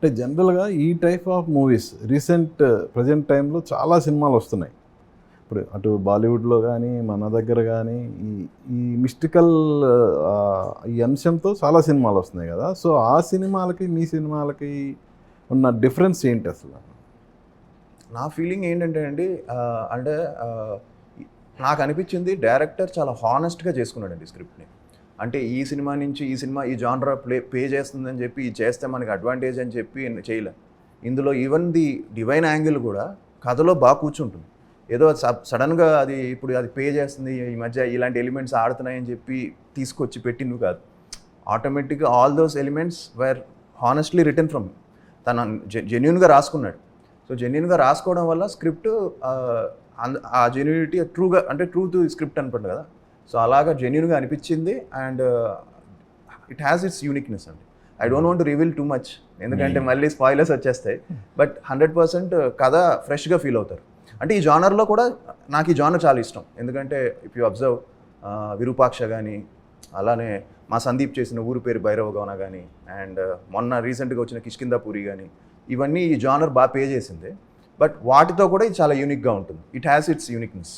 అంటే జనరల్‌గా ఈ టైప్ ఆఫ్ మూవీస్ ప్రెజెంట్ టైంలో చాలా సినిమాలు వస్తున్నాయి. ఇప్పుడు అటు బాలీవుడ్‌లో గానీ, మన దగ్గర గానీ ఈ ఈ మిస్టికల్ ఈ అంశంతో చాలా సినిమాలు వస్తున్నాయి గదా! సో, ఆ సినిమాలకి, మీ సినిమాలకి ఉన్న డిఫరెన్స్ ఏంటి అసలు? నా ఫీలింగ్ ఏంటంటే అండి అంటే నాకు అనిపించింది డైరెక్టర్ చాలా హానెస్ట్‌గా చేసుకున్నాడండి స్క్రిప్ట్‌ని. అంటే ఈ సినిమా నుంచి ఈ సినిమా ఈ జానరా పే చేస్తుందని చెప్పి ఇది చేస్తే మనకి అడ్వాంటేజ్ అని చెప్పి చేయలే. ఇందులో ఈవెన్ ది డివైన్ యాంగిల్ కూడా కథలో బాగా కూర్చుంటుంది. ఏదో సడన్‌గా అది ఇప్పుడు అది పే చేస్తుంది ఈ మధ్య ఇలాంటి ఎలిమెంట్స్ ఆడుతున్నాయని చెప్పి తీసుకొచ్చి పెట్టినవి కాదు. ఆటోమేటిక్‌గా all those elements where honestly written from తను జెన్యూన్‌గా రాసుకున్నాడు. సో జెన్యూన్‌గా రాసుకోవడం వల్ల స్క్రిప్ట్ ఆ జెన్యూనిటీ ట్రూగా అంటే ట్రూ టు స్క్రిప్ట్ అనుకుంటుంది కదా. సో అలాగా జెన్యూన్‌గా అనిపించింది అండ్ ఇట్ హ్యాస్ ఇట్స్ యూనిక్‌నెస్ అండి. I don't want to reveal too much ఎందుకంటే మళ్ళీ స్పాయిలర్స్ వచ్చేస్తాయి. బట్ 100% కథ ఫ్రెష్‌గా ఫీల్ అవుతారు. అంటే ఈ జానర్లో కూడా నాకు ఈ జానర్ చాలా ఇష్టం. ఎందుకంటే ఇఫ్ యూ అబ్జర్వ్ విరూపాక్ష కానీ, అలానే మా సందీప్ చేసిన ఊరు పేరు భైరవగౌన కానీ, అండ్ మొన్న రీసెంట్గా వచ్చిన కిష్కిందాపురి కానీ, ఇవన్నీ ఈ జానర్ బాగా పే చేసింది. బట్ వాటితో కూడా ఇది చాలా యూనిక్గా ఉంటుంది. It has it's uniqueness.